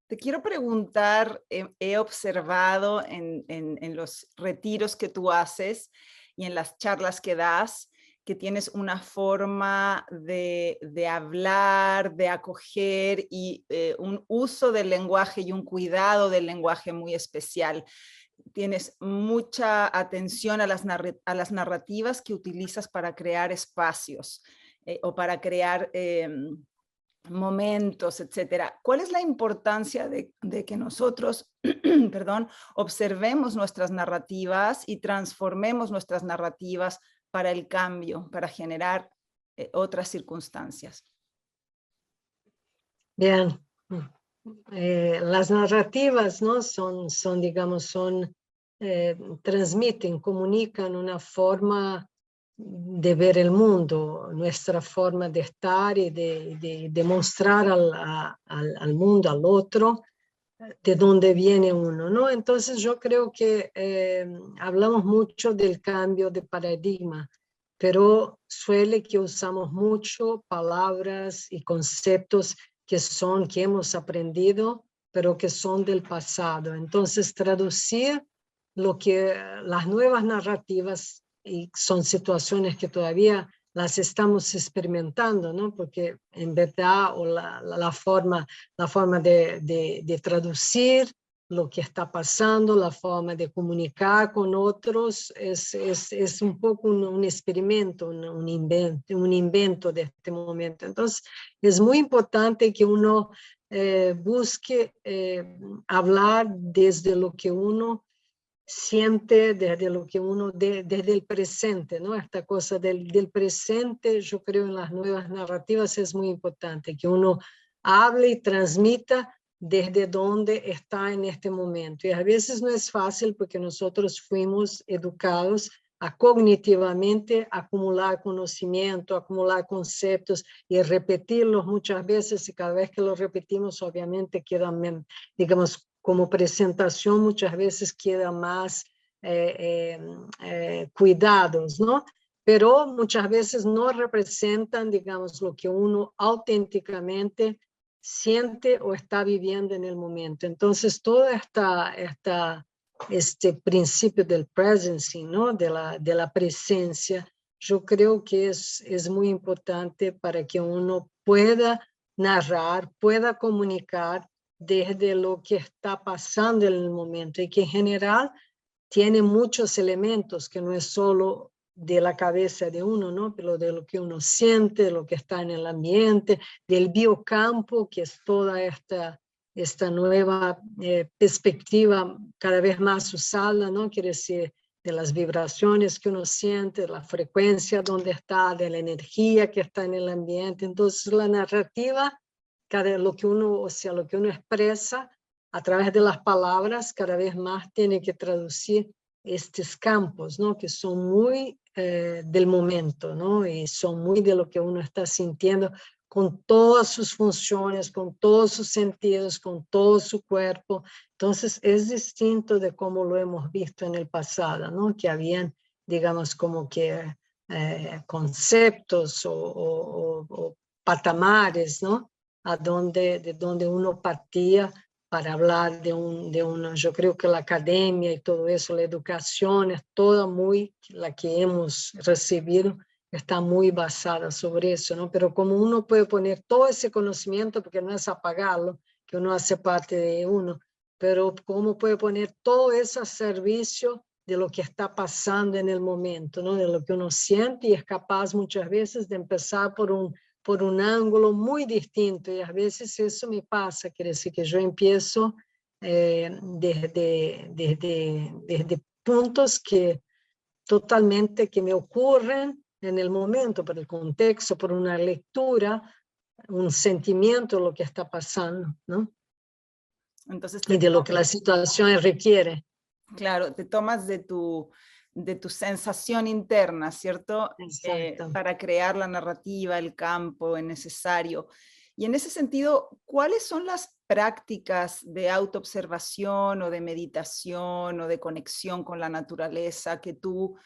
Te quiero preguntar, he observado en los retiros que tú haces y en las charlas que das, que tienes una forma de hablar, de acoger y un uso del lenguaje y un cuidado del lenguaje muy especial. Tienes mucha atención a las narrativas que utilizas para crear espacios o para crear momentos, etcétera. ¿Cuál es la importancia de que nosotros, perdón, observemos nuestras narrativas y transformemos nuestras narrativas para el cambio, para generar otras circunstancias? Bien. Las narrativas, ¿no? digamos, transmiten, comunican una forma de ver el mundo, nuestra forma de estar y de mostrar al mundo, al otro, de dónde viene uno, ¿no? Entonces yo creo que hablamos mucho del cambio de paradigma, pero suele que usamos mucho palabras y conceptos que hemos aprendido, pero que son del pasado. Entonces traducir las nuevas narrativas, y son situaciones que todavía las estamos experimentando, ¿no? Porque en verdad o la forma de traducir lo que está pasando, la forma de comunicar con otros, es un poco un experimento, un invento de este momento. Entonces, es muy importante que uno busque hablar desde lo que uno siente, desde lo que uno, desde el presente, ¿no? Esta cosa del presente, yo creo en las nuevas narrativas es muy importante, que uno hable y transmita desde donde está en este momento. Y a veces no es fácil porque nosotros fuimos educados a cognitivamente acumular conocimiento, acumular conceptos y repetirlos muchas veces, y cada vez que los repetimos, obviamente quedan, digamos, como presentación muchas veces queda más cuidados, ¿no? Pero muchas veces no representan, digamos, lo que uno auténticamente siente o está viviendo en el momento. Entonces, todo este principio del presencing, ¿no? De la presencia, yo creo que es muy importante para que uno pueda narrar, pueda comunicar desde lo que está pasando en el momento y que en general tiene muchos elementos que no es solo de la cabeza de uno, ¿no? Pero de lo que uno siente, de lo que está en el ambiente, del biocampo, que es toda esta nueva perspectiva cada vez más usada, ¿no? Quiere decir, de las vibraciones que uno siente, de la frecuencia donde está, de la energía que está en el ambiente. Entonces la narrativa, lo que uno, o sea, lo que uno expresa a través de las palabras, cada vez más tiene que traducir estos campos, ¿no? Que son muy del momento, ¿no? Y son muy de lo que uno está sintiendo con todas sus funciones, con todos sus sentidos, con todo su cuerpo. Entonces es distinto de cómo lo hemos visto en el pasado, ¿no? Que habían, digamos, como que conceptos o patamares, ¿no? De donde uno partía para hablar de uno. Yo creo que la academia y todo eso, la educación, es toda muy, la que hemos recibido, está muy basada sobre eso, ¿no? Pero como uno puede poner todo ese conocimiento, porque no es apagarlo, que uno hace parte de uno, pero cómo puede poner todo eso a servicio de lo que está pasando en el momento, ¿no? De lo que uno siente, y es capaz muchas veces de empezar por un ángulo muy distinto, y a veces eso me pasa, quiere decir que yo empiezo desde puntos que totalmente que me ocurren en el momento, por el contexto, por una lectura, un sentimiento, lo que está pasando, ¿no? Entonces Y de lo que la situación requiere. claro, te tomas de tu sensación interna, ¿cierto? Exacto. Para crear la narrativa, el campo necesario. Y en ese sentido, ¿cuáles son las prácticas de autoobservación o de meditación o de conexión con la naturaleza que tú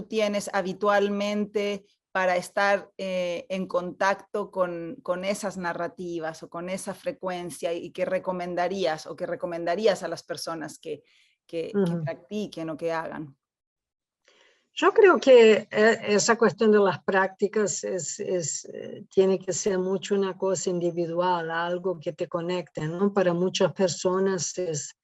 tienes habitualmente para estar en contacto con esas narrativas o con esa frecuencia, y que recomendarías a las personas que practiquen o que hagan? Yo creo que esa cuestión de las prácticas tiene que ser mucho una cosa individual, algo que te conecte, ¿no? Para muchas personas es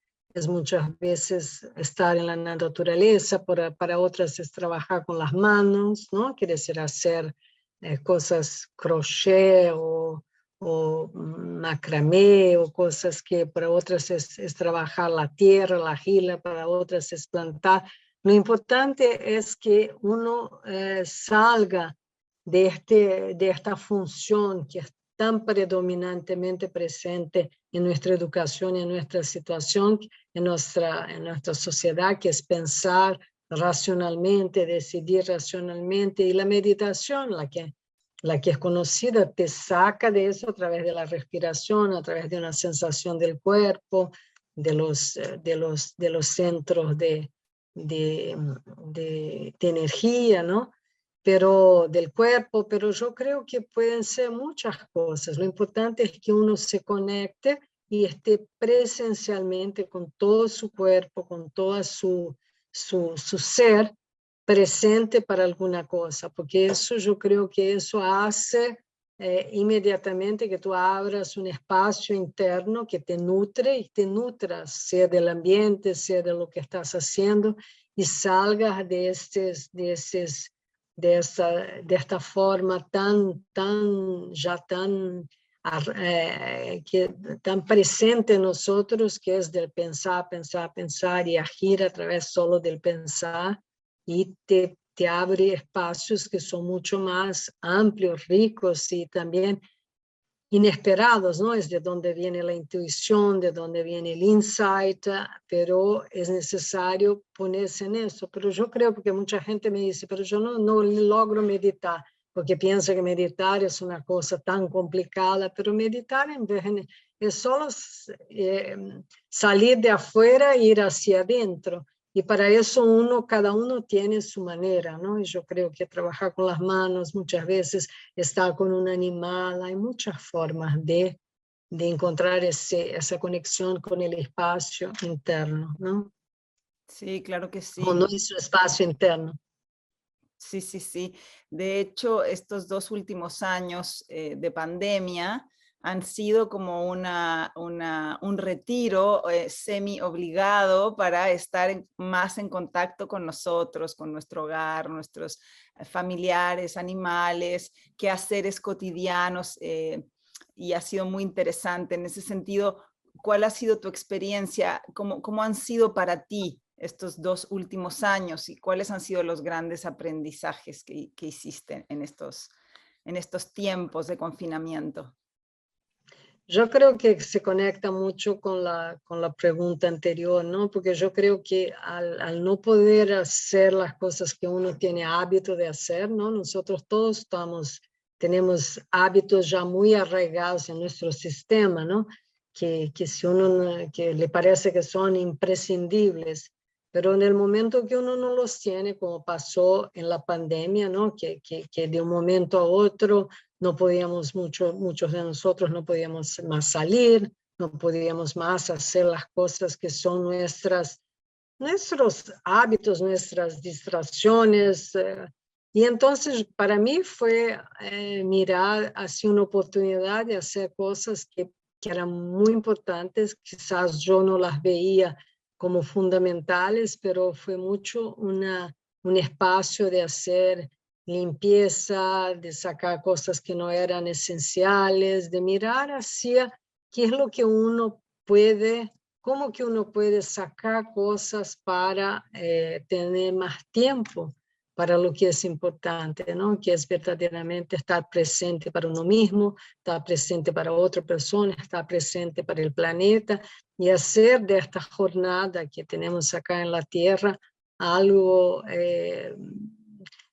muchas veces estar en la naturaleza, para otras es trabajar con las manos, ¿no? Quiere decir hacer cosas crochet o macramé o cosas que para otras es trabajar la tierra, la arcilla, para otras es plantar. Lo importante es que uno salga de esta función que es tan predominantemente presente en nuestra educación, en nuestra situación, en nuestra sociedad, que es pensar racionalmente, decidir racionalmente, y la meditación, la que es conocida, te saca de eso a través de la respiración, a través de una sensación del cuerpo, de los centros de energía, ¿no? Pero del cuerpo, pero yo creo que pueden ser muchas cosas. Lo importante es que uno se conecte y esté presencialmente con todo su cuerpo, con todo su ser presente para alguna cosa, porque eso yo creo que eso hace inmediatamente que tú abras un espacio interno que te nutre y te nutras, sea del ambiente, sea de lo que estás haciendo, y salgas de esta forma tan presente en nosotros, que es del pensar, pensar, pensar y agir a través solo del pensar, y te abre espacios que son mucho más amplios, ricos y también inesperados, ¿no? Es de donde viene la intuición, de donde viene el insight, pero es necesario ponerse en eso. Pero yo creo, porque mucha gente me dice, pero yo no logro meditar, porque piensa que meditar es una cosa tan complicada, pero meditar es solo salir de afuera e ir hacia adentro. Y para eso cada uno tiene su manera, ¿no? Y yo creo que trabajar con las manos, muchas veces estar con un animal, hay muchas formas de encontrar esa conexión con el espacio interno, ¿no? Sí, claro que O sí. nuestro espacio interno. Sí, sí, sí. De hecho, estos 2 últimos años de pandemia han sido como un retiro semi obligado para estar más en contacto con nosotros, con nuestro hogar, nuestros familiares, animales, quehaceres cotidianos, y ha sido muy interesante. En ese sentido, ¿cuál ha sido tu experiencia? ¿Cómo han sido para ti estos 2 últimos años y cuáles han sido los grandes aprendizajes que hiciste en estos tiempos de confinamiento? Yo creo que se conecta mucho con la pregunta anterior, ¿no? Porque yo creo que al no poder hacer las cosas que uno tiene hábito de hacer, ¿no? Nosotros todos tenemos hábitos ya muy arraigados en nuestro sistema, ¿no? Que si uno que le parece que son imprescindibles, pero en el momento que uno no los tiene, como pasó en la pandemia, ¿no? Que de un momento a otro no podíamos, muchos de nosotros no podíamos más salir, no podíamos más hacer las cosas que son nuestros hábitos, nuestras distracciones. Y entonces para mí fue mirar hacia una oportunidad de hacer cosas que eran muy importantes, quizás yo no las veía como fundamentales, pero fue mucho un espacio de hacer limpieza, de sacar cosas que no eran esenciales, de mirar hacia qué es lo que uno puede, cómo que uno puede sacar cosas para tener más tiempo para lo que es importante, ¿no? Que es verdaderamente estar presente para uno mismo, estar presente para otra persona, estar presente para el planeta, y hacer de esta jornada que tenemos acá en la Tierra algo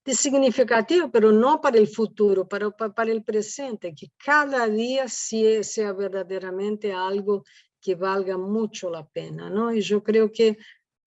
de significativo, pero no para el futuro, para el presente, que cada día sea verdaderamente algo que valga mucho la pena, ¿no? Y yo creo que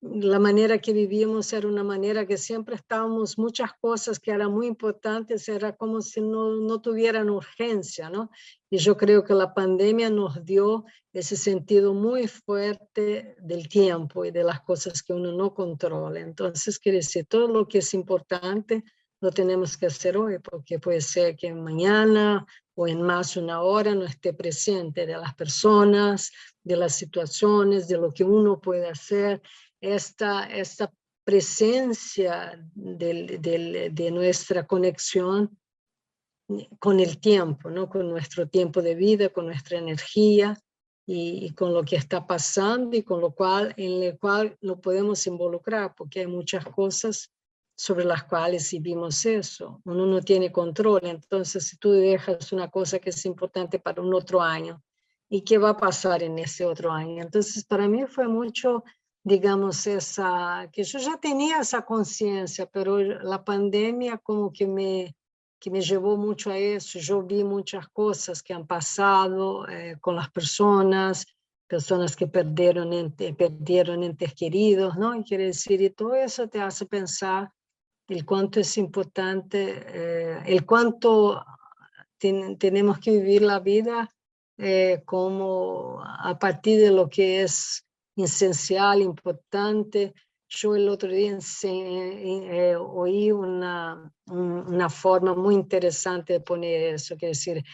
la manera que vivíamos era una manera que siempre estábamos, muchas cosas que eran muy importantes, era como si no tuvieran urgencia, ¿no? Y yo creo que la pandemia nos dio ese sentido muy fuerte del tiempo y de las cosas que uno no controla. Entonces, quiere decir, todo lo que es importante lo tenemos que hacer hoy, porque puede ser que mañana o en más de una hora no esté presente de las personas, de las situaciones, de lo que uno puede hacer. Esta presencia de nuestra conexión con el tiempo, ¿no? Con nuestro tiempo de vida, con nuestra energía y con lo que está pasando y con lo cual, en el cual lo podemos involucrar, porque hay muchas cosas sobre las cuales vivimos eso. Uno no tiene control, entonces si tú dejas una cosa que es importante para un otro año, ¿y qué va a pasar en ese otro año? Entonces para mí fue mucho, digamos, que yo ya tenía esa conciencia, pero la pandemia como que me llevó mucho a eso. Yo vi muchas cosas que han pasado con las personas que perdieron entes queridos, ¿no? Y quiere decir, y todo eso te hace pensar el cuánto es importante, el cuánto tenemos que vivir la vida como a partir de lo que es esencial, importante. Yo el otro día oí una forma muy interesante de poner eso, que es decir,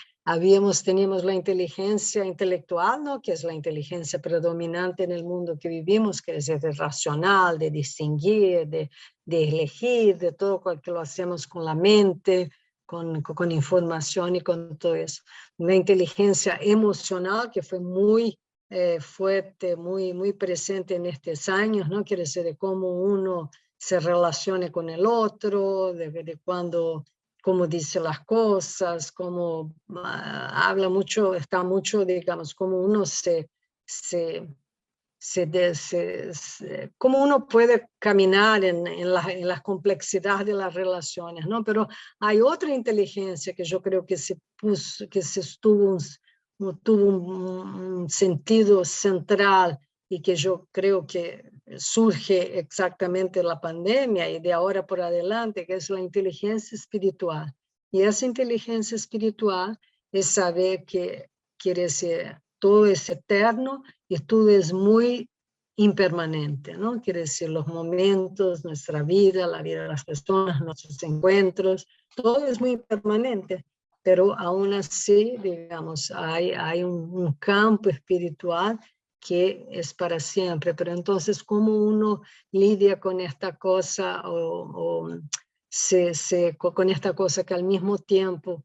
teníamos la inteligencia intelectual, ¿no? Que es la inteligencia predominante en el mundo que vivimos, que es de racional, de distinguir, de elegir, de todo lo que lo hacemos con la mente, con información y con todo eso. Una inteligencia emocional que fue muy fuerte, muy presente en estos años, ¿no? Quiere decir de cómo uno se relacione con el otro, de cuando, cómo dice las cosas, cómo habla mucho, está mucho, digamos, cómo uno cómo uno puede caminar en las complejidades de las relaciones, ¿no? Pero hay otra inteligencia que yo creo que tuvo un sentido central y que yo creo que surge exactamente de la pandemia y de ahora por adelante, que es la inteligencia espiritual. Y esa inteligencia espiritual es saber que quiere decir todo es eterno y todo es muy impermanente, ¿no? Quiere decir los momentos, nuestra vida, la vida de las personas, nuestros encuentros, todo es muy impermanente, pero aún así, digamos, hay un campo espiritual que es para siempre. Pero entonces, ¿cómo uno lidia con esta cosa con esta cosa que al mismo tiempo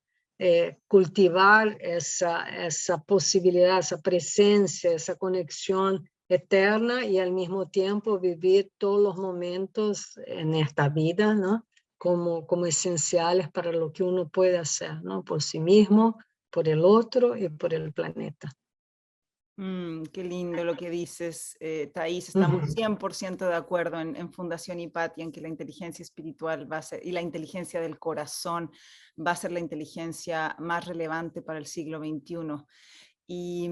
cultivar esa posibilidad, esa presencia, esa conexión eterna y al mismo tiempo vivir todos los momentos en esta vida, ¿no? Como esenciales para lo que uno puede hacer, ¿no? Por sí mismo, por el otro y por el planeta. Qué lindo lo que dices, Thais. Estamos 100% de acuerdo en Fundación Hipatia en que la inteligencia espiritual va a ser, y la inteligencia del corazón va a ser la inteligencia más relevante para el siglo XXI. Y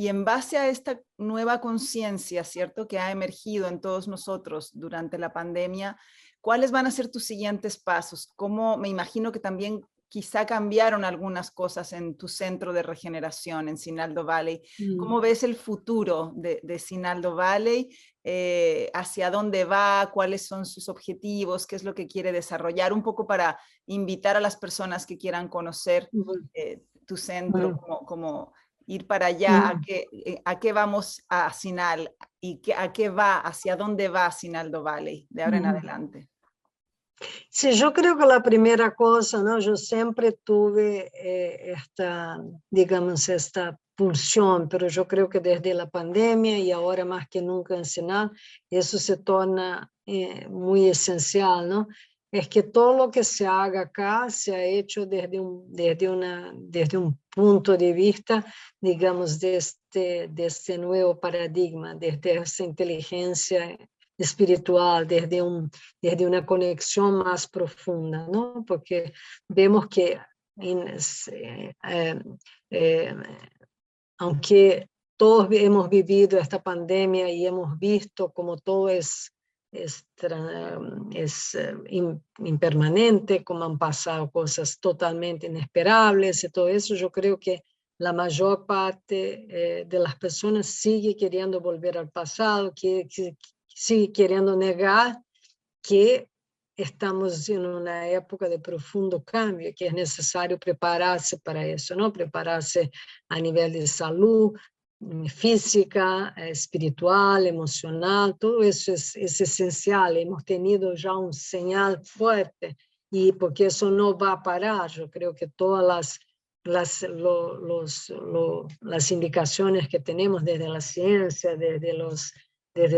en base a esta nueva conciencia, ¿cierto?, que ha emergido en todos nosotros durante la pandemia, ¿cuáles van a ser tus siguientes pasos? ¿Cómo, me imagino que también quizá cambiaron algunas cosas en tu centro de regeneración en Sinaldo Valley? ¿Cómo ves el futuro de Sinaldo Valley? ¿Hacia dónde va? ¿Cuáles son sus objetivos? ¿Qué es lo que quiere desarrollar? Un poco para invitar a las personas que quieran conocer tu centro, como ir para allá, a qué vamos a Sinal y a qué va, hacia dónde va Sinaldo Valley de ahora en adelante. Sí, yo creo que la primera cosa, ¿no? Yo siempre tuve digamos, esta pulsión, pero yo creo que desde la pandemia y ahora más que nunca en Sinal, eso se torna muy esencial, ¿no? Es que todo lo que se haga acá se ha hecho desde un punto de vista, digamos, de este nuevo paradigma, desde esa inteligencia espiritual, desde una conexión más profunda, ¿no? Porque vemos que aunque todos hemos vivido esta pandemia y hemos visto como todo es impermanente, como han pasado cosas totalmente inesperables y todo eso. Yo creo que la mayor parte de las personas sigue queriendo volver al pasado, que sigue queriendo negar que estamos en una época de profundo cambio, que es necesario prepararse para eso, ¿no? Prepararse a nivel de salud, física, espiritual, emocional, todo eso es esencial. Hemos tenido ya un señal fuerte, y porque eso no va a parar. Yo creo que todas las indicaciones que tenemos desde la ciencia, desde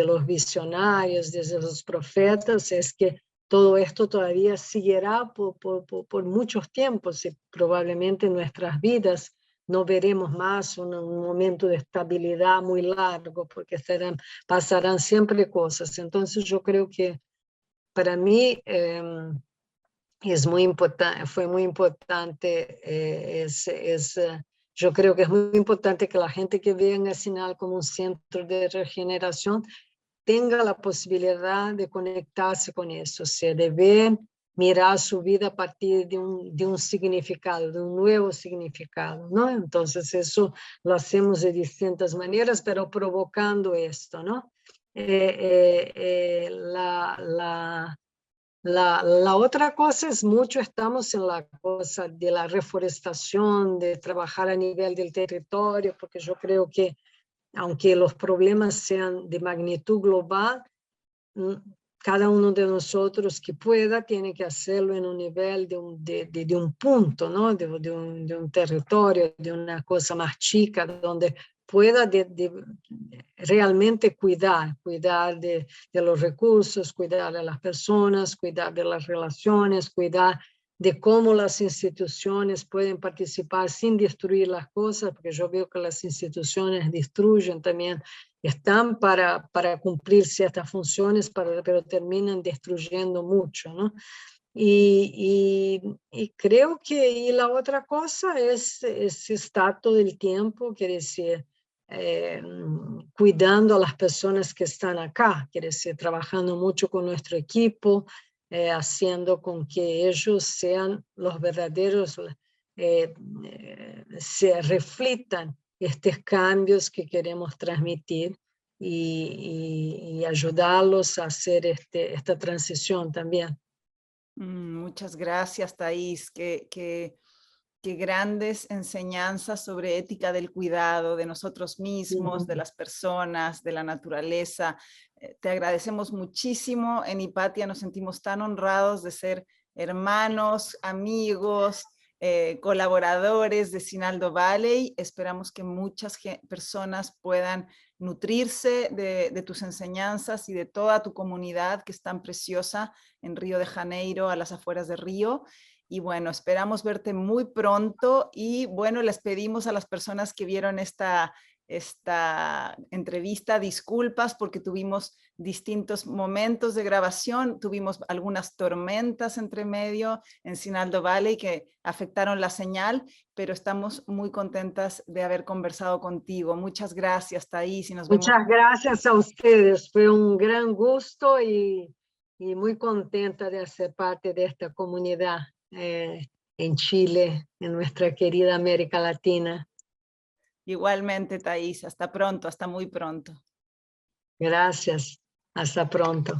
los visionarios, desde los profetas, es que todo esto todavía seguirá por muchos tiempos, y probablemente en nuestras vidas no veremos más un momento de estabilidad muy largo, porque pasarán siempre cosas. Entonces yo creo que para mí fue muy importante, yo creo que es muy importante que la gente que ve en Nacional como un centro de regeneración tenga la posibilidad de conectarse con eso, o sea, de ver, mirar su vida a partir de un significado, de un nuevo significado, ¿no? Entonces eso lo hacemos de distintas maneras, pero provocando esto, ¿no? La otra cosa es mucho, estamos en la cosa de la reforestación, de trabajar a nivel del territorio, porque yo creo que aunque los problemas sean de magnitud global, cada uno de nosotros que pueda tiene que hacerlo en un nivel de un punto, ¿no? de un territorio, de una cosa más chica, donde pueda realmente cuidar de los recursos, cuidar de las personas, cuidar de las relaciones, cuidar de cómo las instituciones pueden participar sin destruir las cosas, porque yo veo que las instituciones destruyen también, están para cumplir ciertas funciones, pero terminan destruyendo mucho, ¿no? Y creo que la otra cosa es estar todo el tiempo, quiere decir, cuidando a las personas que están acá, quiere decir, trabajando mucho con nuestro equipo, haciendo con que ellos sean los verdaderos, se reflitan estos cambios que queremos transmitir, y ayudarlos a hacer esta transición también. Muchas gracias, Thais. Qué grandes enseñanzas sobre ética del cuidado de nosotros mismos, de las personas, de la naturaleza. Te agradecemos muchísimo. En Hipatia nos sentimos tan honrados de ser hermanos, amigos, colaboradores de Sinaldo Valley. Esperamos que muchas personas puedan nutrirse de tus enseñanzas y de toda tu comunidad, que es tan preciosa en Río de Janeiro, a las afueras de Río. Y bueno, esperamos verte muy pronto, y bueno, les pedimos a las personas que vieron esta entrevista disculpas, porque tuvimos distintos momentos de grabación, tuvimos algunas tormentas entre medio en Sinaldo Valley que afectaron la señal, pero estamos muy contentas de haber conversado contigo. Muchas gracias, Thais, y nos vemos. Muchas gracias a ustedes, fue un gran gusto y muy contenta de ser parte de esta comunidad en Chile, en nuestra querida América Latina. Igualmente, Thais, hasta pronto, hasta muy pronto. Gracias, hasta pronto.